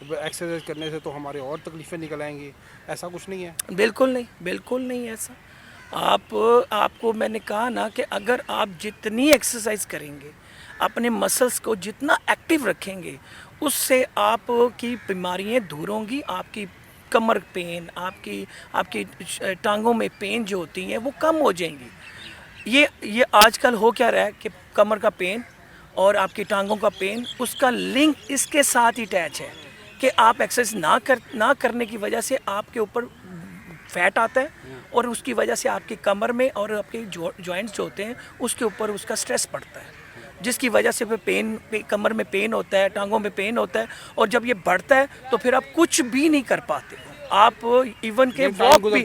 Exercise کرنے سے تو ہمارے اور تکلیفیں نکل آئیں گی، ایسا کچھ نہیں ہے؟ بالکل نہیں ایسا. آپ کو میں نے کہا نا کہ اگر آپ جتنی ایکسرسائز کریں گے، اپنے مسلس کو جتنا ایکٹیو رکھیں گے، اس سے آپ کی بیماریاں دور ہوں گی. آپ کی کمر پین، آپ کی ٹانگوں میں پین جو ہوتی ہیں وہ کم ہو جائیں گی. یہ آج کل ہو کیا رہا ہے کہ کمر کا پین اور آپ کی ٹانگوں کا پین، اس کا لنک اس کے ساتھ ہی اٹیچ ہے کہ آپ ایکسرسائز نہ کرنے کی وجہ سے آپ کے اوپر فیٹ آتا ہے، اور اس کی وجہ سے آپ کی کمر میں اور آپ کے جوائنٹس جو ہوتے ہیں اس کے اوپر اس کا سٹریس پڑتا ہے، جس کی وجہ سے پھر کمر میں پین ہوتا ہے، ٹانگوں میں پین ہوتا ہے. اور جب یہ بڑھتا ہے تو پھر آپ کچھ بھی نہیں کر پاتے. آپ ایون کہ واک بھی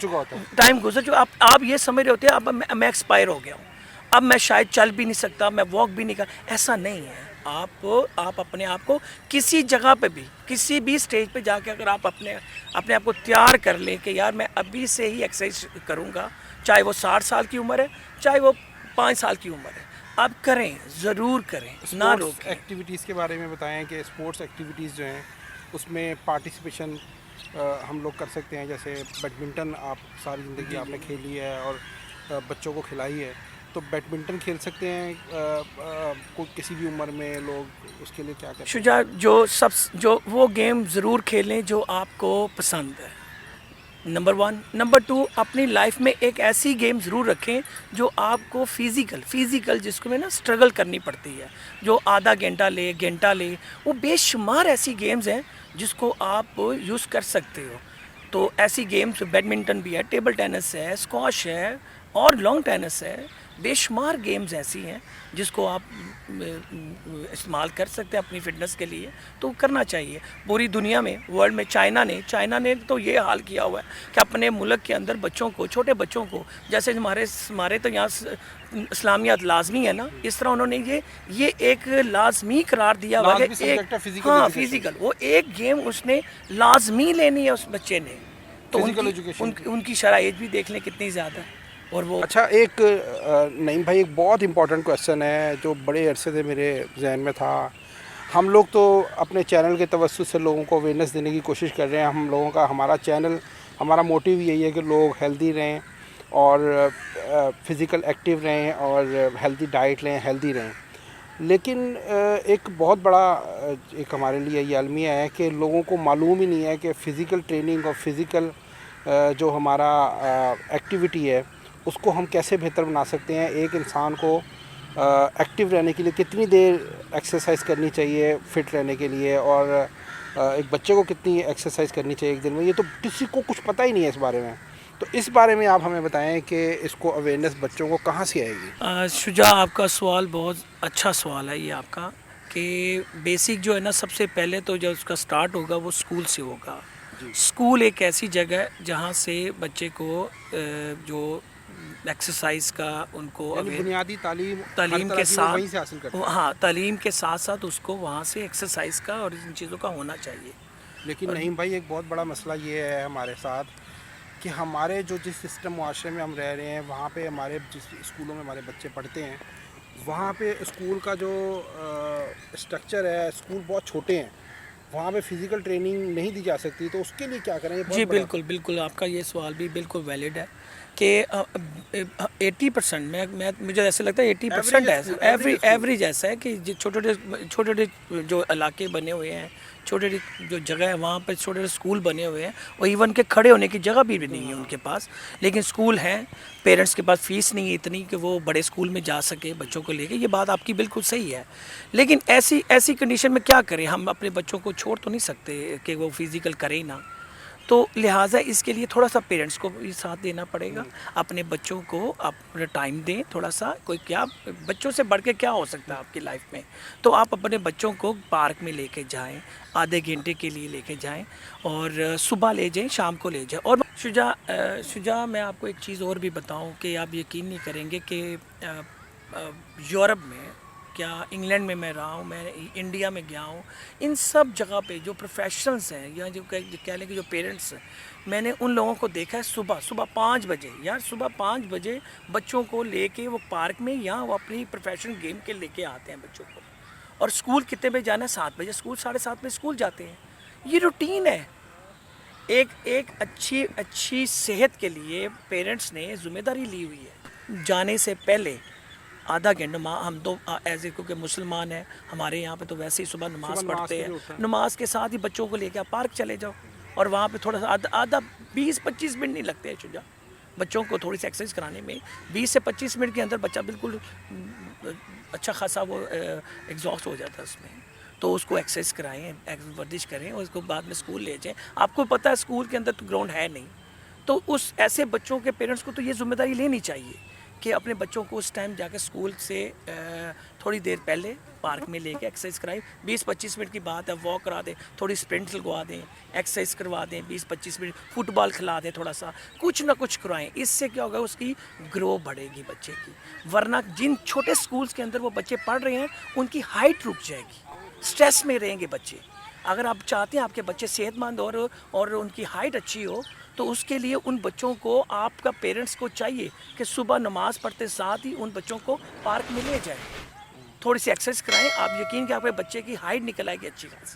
ٹائم گزر چکا. آپ یہ سمجھ رہے ہوتے ہیں اب میں ایکسپائر ہو گیا ہوں، اب میں شاید چل بھی نہیں سکتا، میں واک بھی نہیں کر. ایسا نہیں ہے. آپ اپنے آپ کو کسی جگہ پہ بھی، کسی بھی سٹیج پہ جا کے اگر آپ اپنے آپ کو تیار کر لیں کہ یار میں ابھی سے ہی ایکسرسائز کروں گا، چاہے وہ 60 سال کی عمر ہے، چاہے وہ 5 سال کی عمر ہے، آپ کریں، ضرور کریں، نہ روکیں. ایکٹیویٹیز کے بارے میں بتائیں کہ اسپورٹس ایکٹیویٹیز جو ہیں اس میں پارٹیسپیشن ہم لوگ کر سکتے ہیں. جیسے بیڈمنٹن آپ ساری زندگی آپ نے کھیلی ہے اور بچوں کو کھلائی ہے، تو بیڈمنٹن کھیل سکتے ہیں کوئی کسی بھی عمر میں لوگ، اس کے لیے کیا کرتے ہیں؟ شجاع، جو وہ گیم ضرور کھیلیں جو آپ کو پسند ہے، نمبر 1. نمبر 2، اپنی لائف میں ایک ایسی گیم ضرور رکھیں جو آپ کو فزیکل جس کو میں نا اسٹرگل کرنی پڑتی ہے، جو آدھا گھنٹہ لے. وہ بے شمار ایسی گیمز ہیں جس کو آپ یوز کر سکتے ہو. تو ایسی گیمز بیڈمنٹن بھی ہے، ٹیبل ٹینس ہے، اسکواش ہے اور لانگ ٹینس ہے. بے شمار گیمز ایسی ہیں جس کو آپ استعمال کر سکتے ہیں اپنی فٹنس کے لیے. تو کرنا چاہیے. پوری دنیا میں، ورلڈ میں، چائنا نے تو یہ حال کیا ہوا ہے کہ اپنے ملک کے اندر بچوں کو، چھوٹے بچوں کو، جیسے ہمارے تو یہاں اسلامیات لازمی ہے نا، اس طرح انہوں نے یہ ایک لازمی قرار دیا ہوا ہے. ہاں، فزیکل، وہ ایک گیم اس نے لازمی لینی ہے اس بچے نے. تو ان کی شرح ایج بھی دیکھ لیں کتنی زیادہ ہے. اور وہ اچھا، ایک نعیم بھائی، ایک بہت امپورٹنٹ کویشچن ہے جو بڑے عرصے سے میرے ذہن میں تھا. ہم لوگ تو اپنے چینل کے توسط سے لوگوں کو اویئرنیس دینے کی کوشش کر رہے ہیں. ہم لوگوں کا، ہمارا چینل، ہمارا موٹیو یہی ہے کہ لوگ ہیلدی رہیں اور فزیکل ایکٹیو رہیں اور ہیلدی ڈائٹ لیں، ہیلدی رہیں. لیکن ایک بہت بڑا ایک ہمارے لیے یہ المیہ ہے کہ لوگوں کو معلوم ہی نہیں ہے کہ فزیکل ٹریننگ اور فزیکل جو ہمارا ایکٹیویٹی ہے اس کو ہم کیسے بہتر بنا سکتے ہیں. ایک انسان کو ایکٹیو رہنے کے لیے کتنی دیر ایکسرسائز کرنی چاہیے فٹ رہنے کے لیے، اور ایک بچے کو کتنی ایکسرسائز کرنی چاہیے ایک دن میں، یہ تو کسی کو کچھ پتہ ہی نہیں ہے اس بارے میں. تو اس بارے میں آپ ہمیں بتائیں کہ اس کو اویئرنیس بچوں کو کہاں سے آئے گی؟ شجاع، آپ کا سوال بہت اچھا سوال ہے یہ آپ کا، کہ بیسک جو ہے نا، سب سے پہلے تو جب اس کا سٹارٹ ہوگا وہ اسکول سے ہوگا. اسکول ایک ایسی جگہ ہے جہاں سے بچے کو جو ایکسرسائز کا ان کو بنیادی تعلیم کے ساتھ، وہیں سے حاصل کرتے ہیں. ہاں، تعلیم کے ساتھ ساتھ اس کو وہاں سے ایکسرسائز کا اور ان چیزوں کا ہونا چاہیے. لیکن نعیم بھائی، ایک بہت بڑا مسئلہ یہ ہے ہمارے ساتھ کہ ہمارے جس سسٹم معاشرے میں ہم رہ رہے ہیں، وہاں پہ ہمارے جس اسکولوں میں ہمارے بچے پڑھتے ہیں، وہاں پہ اسکول کا جو اسٹرکچر ہے، اسکول بہت چھوٹے ہیں، وہاں پہ فزیکل ٹریننگ نہیں دی جا سکتی. تو اس کے لیے کیا کریں؟ جی بالکل، آپ کا یہ سوال بھی بالکل ویلڈ ہے کہ 80%، مجھے ایسا لگتا ہے 80% ہے، ایوریج ایسا ہے کہ چھوٹے جو علاقے بنے ہوئے ہیں، چھوٹے جو جگہ ہے وہاں پہ چھوٹے اسکول بنے ہوئے ہیں، اور ایون کہ کھڑے ہونے کی جگہ بھی نہیں ہے ان کے پاس، لیکن اسکول ہیں. پیرنٹس کے پاس فیس نہیں ہے اتنی کہ وہ بڑے اسکول میں جا سکے بچوں کو لے کے. یہ بات آپ کی بالکل صحیح ہے، لیکن ایسی کنڈیشن میں کیا کریں؟ ہم اپنے بچوں کو چھوڑ تو نہیں سکتے کہ وہ فزیکل کریں ہی نہ. تو لہٰذا اس کے لیے تھوڑا سا پیرنٹس کو بھی ساتھ دینا پڑے گا. اپنے بچوں کو اپنا ٹائم دیں تھوڑا سا. کوئی کیا بچوں سے بڑھ کے کیا ہو سکتا ہے آپ کی لائف میں؟ تو آپ اپنے بچوں کو پارک میں لے کے جائیں، آدھے گھنٹے کے لیے لے کے جائیں، اور صبح لے جائیں، شام کو لے جائیں. اور شجاع، میں آپ کو ایک چیز اور بھی بتاؤں کہ آپ یقین نہیں کریں گے کہ یورپ میں، کیا انگلینڈ میں رہا ہوں، میں انڈیا میں گیا ہوں، ان سب جگہ پہ جو پروفیشنلز ہیں یا جو کہہ لیں کہ جو پیرنٹس ہیں، میں نے ان لوگوں کو دیکھا ہے صبح 5 بجے، صبح 5 بجے بچوں کو لے کے وہ پارک میں یا وہ اپنی پروفیشنل گیم کے لے کے آتے ہیں بچوں کو. اور اسکول کتنے بجے جانا ہے؟ 7 بجے اسکول، 7:30 بجے اسکول جاتے ہیں. یہ روٹین ہے. ایک اچھی صحت کے لیے پیرنٹس نے ذمہ داری لی ہوئی ہے. جانے سے پہلے آدھا گھنٹہ ہم تو ایز اے کیونکہ مسلمان ہیں, ہمارے یہاں پہ تو ویسے ہی صبح نماز پڑھتے ہیں, نماز کے ساتھ ہی بچوں کو لے کے آپ پارک چلے جاؤ, اور وہاں پہ تھوڑا سا آدھا 20-25 منٹ نہیں لگتے ہیں شجاع, بچوں کو تھوڑی سی ایکسرسائز کرانے میں 20 سے 25 منٹ کے اندر بچہ بالکل اچھا خاصا وہ ایگزاسٹ ہو جاتا ہے اس میں. تو اس کو ایکسرسائز کرائیں, ورزش کریں, اور اس کو بعد میں اسکول لے جائیں. آپ کو پتہ ہے اسکول کے اندر تو گراؤنڈ ہے نہیں, تو اس ایسے بچوں کے پیرنٹس کو تو یہ ذمہ داری لینی چاہیے کہ اپنے بچوں کو اس ٹائم جا کے اسکول سے تھوڑی دیر پہلے پارک میں لے کے ایکسرسائز کرائیں. 20-25 منٹ کی بات ہے, واک کرا دیں, تھوڑی اسپرنٹ لگوا دیں, ایکسرسائز کروا دیں, 20-25 منٹ فٹ بال کھلا دیں, تھوڑا سا کچھ نہ کچھ کروائیں. اس سے کیا ہوگا, اس کی گرو بڑھے گی بچے کی. ورنہ جن چھوٹے اسکولس کے اندر وہ بچے پڑھ رہے ہیں ان کی ہائٹ رک جائے گی, اسٹریس میں رہیں گے بچے. اگر آپ چاہتے ہیں آپ کے بچے صحت مند اور ان کی ہائٹ اچھی ہو, تو اس کے لیے ان بچوں کو آپ کا پیرنٹس کو چاہیے کہ صبح نماز پڑھتے ساتھ ہی ان بچوں کو پارک میں لے جائیں, تھوڑی سی ایکسرسائز کرائیں. آپ یقین کہ آپ کے بچے کی ہائٹ نکل آئے گی اچھی خاص.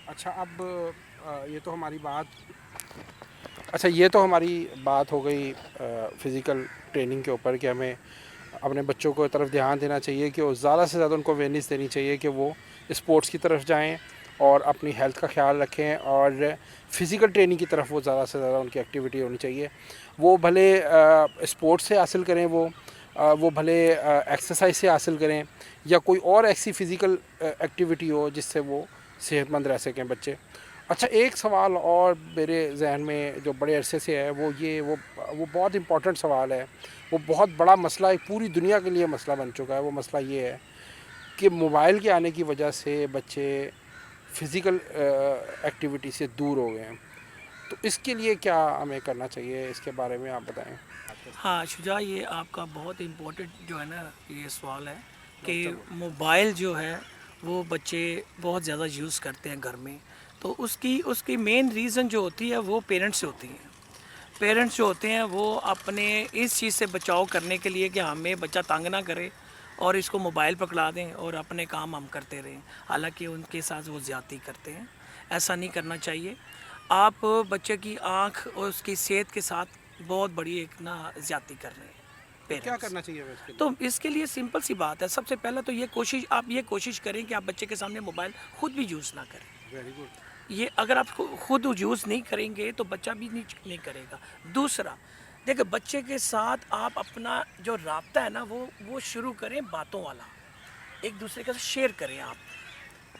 اچھا, اب یہ تو ہماری بات ہو گئی فزیکل ٹریننگ کے اوپر, کہ ہمیں اپنے بچوں کو طرف دھیان دینا چاہیے, کہ وہ زیادہ سے زیادہ ان کو اویئرنیس دینی چاہیے کہ وہ اسپورٹس کی طرف جائیں اور اپنی ہیلتھ کا خیال رکھیں, اور فزیکل ٹریننگ کی طرف وہ زیادہ سے زیادہ ان کی ایکٹیویٹی ہونی چاہیے. وہ بھلے اسپورٹس سے حاصل کریں, وہ بھلے ایکسرسائز سے حاصل کریں, یا کوئی اور ایسی فزیکل ایکٹیویٹی ہو جس سے وہ صحت مند رہ سکیں بچے. اچھا, ایک سوال اور میرے ذہن میں جو بڑے عرصے سے ہے, وہ بہت امپورٹنٹ سوال ہے, وہ بہت بڑا مسئلہ ہے, پوری دنیا کے لیے مسئلہ بن چکا ہے. وہ مسئلہ یہ ہے کہ موبائل کے آنے کی وجہ سے بچے فزیکل ایکٹیویٹی سے دور ہو گئے ہیں. تو اس کے لیے کیا ہمیں کرنا چاہیے, اس کے بارے میں آپ بتائیں. ہاں شجاع, یہ آپ کا بہت امپورٹنٹ جو ہے نا یہ سوال ہے کہ موبائل جو ہے وہ بچے بہت زیادہ یوز کرتے ہیں گھر میں. تو اس کی مین ریزن جو ہوتی ہے وہ پیرنٹس سے ہوتی ہیں. پیرنٹس جو ہوتے ہیں وہ اپنے اس چیز سے بچاؤ کرنے کے لیے کہ ہمیں بچہ تنگ نہ کرے, اور اس کو موبائل پکڑا دیں اور اپنے کام ہم کرتے رہیں, حالانکہ ان کے ساتھ وہ زیادتی کرتے ہیں. ایسا نہیں کرنا چاہیے. آپ بچے کی آنکھ اور اس کی صحت کے ساتھ بہت بڑی ایک نا زیادتی کر رہے ہیں. کیا کرنا چاہیے اس کے لیے؟ تو اس کے لیے سمپل سی بات ہے, سب سے پہلے تو آپ یہ کوشش کریں کہ آپ بچے کے سامنے موبائل خود بھی یوز نہ کریں. Very good. یہ اگر آپ خود یوز نہیں کریں گے تو بچہ بھی نہیں کرے گا. دوسرا دیکھیں, بچے کے ساتھ آپ اپنا جو رابطہ ہے نا وہ شروع کریں باتوں والا. ایک دوسرے کے ساتھ شیئر کریں, آپ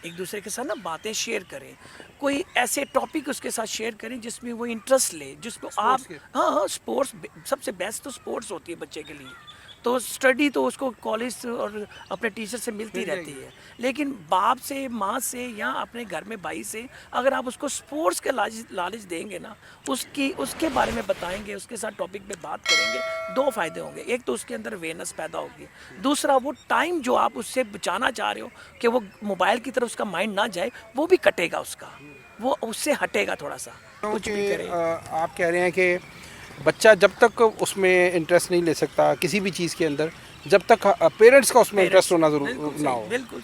ایک دوسرے کے ساتھ نا باتیں شیئر کریں. کوئی ایسے ٹاپک اس کے ساتھ شیئر کریں جس میں وہ انٹرسٹ لے, جس کو آپ اسپورٹس سب سے بیسٹ تو اسپورٹس ہوتی ہے بچے کے لیے. تو اسٹڈی تو اس کو کالج اور اپنے ٹیچر سے ملتی رہتی ہے, لیکن باپ سے, ماں سے, یا اپنے گھر میں بھائی سے اگر آپ اس کو اسپورٹس کے لالچ دیں گے نا, اس کے بارے میں بتائیں گے, اس کے ساتھ ٹاپک پہ بات کریں گے, دو فائدے ہوں گے. ایک تو اس کے اندر اویئرنیس پیدا ہوگی, دوسرا وہ ٹائم جو آپ اس سے بچانا چاہ رہے ہو کہ وہ موبائل کی طرف اس کا مائنڈ نہ جائے, وہ بھی کٹے گا, اس کا وہ اس سے ہٹے گا تھوڑا سا. کچھ بھی کرے. آپ کہہ رہے ہیں کہ بچہ جب تک اس میں انٹرسٹ نہیں لے سکتا کسی بھی چیز کے اندر, جب تک پیرنٹس کا اس میں انٹرسٹ ہونا ضرور نہ ہو. بالکل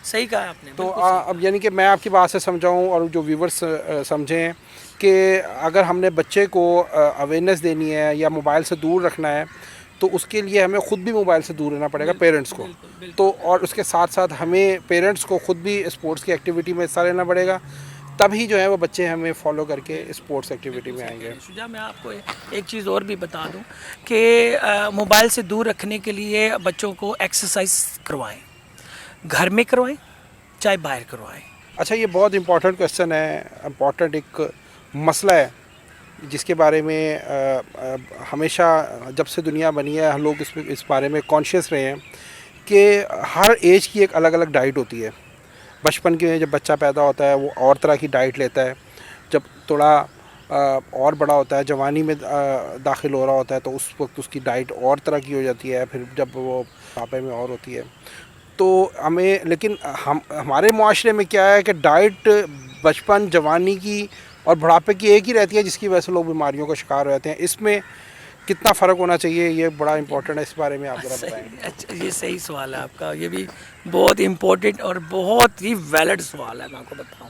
صحیح کہا آپ نے. تو اب یعنی کہ میں آپ کی بات سے سمجھاؤں اور جو ویورس سمجھیں کہ اگر ہم نے بچے کو اویئرنیس دینی ہے یا موبائل سے دور رکھنا ہے, تو اس کے لیے ہمیں خود بھی موبائل سے دور رہنا پڑے گا, پیرنٹس کو. تو اور اس کے ساتھ ساتھ ہمیں پیرنٹس کو خود بھی اسپورٹس کی ایکٹیویٹی میں حصہ لینا پڑے گا, تبھی جو ہے وہ بچے ہمیں فالو کر کے اسپورٹس ایکٹیویٹی میں آئیں گے. شجاع, میں آپ کو ایک چیز اور بھی بتا دوں کہ موبائل سے دور رکھنے کے لیے بچوں کو ایکسرسائز کروائیں, گھر میں کروائیں چاہے باہر کروائیں. اچھا, یہ بہت امپورٹنٹ کویشچن ہے, امپورٹنٹ ایک مسئلہ ہے جس کے بارے میں ہمیشہ جب سے دنیا بنی ہے ہم لوگ اس بارے میں کانشیس رہے ہیں کہ ہر ایج کی ایک الگ الگ ڈائٹ ہوتی ہے. بچپن کے جب بچہ پیدا ہوتا ہے وہ اور طرح کی ڈائٹ لیتا ہے, جب تھوڑا اور بڑا ہوتا ہے, جوانی میں داخل ہو رہا ہوتا ہے, تو اس وقت اس کی ڈائٹ اور طرح کی ہو جاتی ہے, پھر جب وہ بڑھاپے میں اور ہوتی ہے. تو ہمیں لیکن ہمارے معاشرے میں کیا ہے کہ ڈائٹ بچپن, جوانی کی اور بڑھاپے کی ایک ہی رہتی ہے, جس کی وجہ سے لوگ بیماریوں کا شکار ہو جاتے ہیں. اس میں کتنا فرق ہونا چاہیے, یہ بڑا امپورٹنٹ ہے, اس بارے میں آپ ذرا بتائیں. اچھا, یہ صحیح سوال ہے آپ کا, یہ بھی بہت امپورٹنٹ اور بہت ہی ویلڈ سوال ہے. میں آپ کو بتاؤں,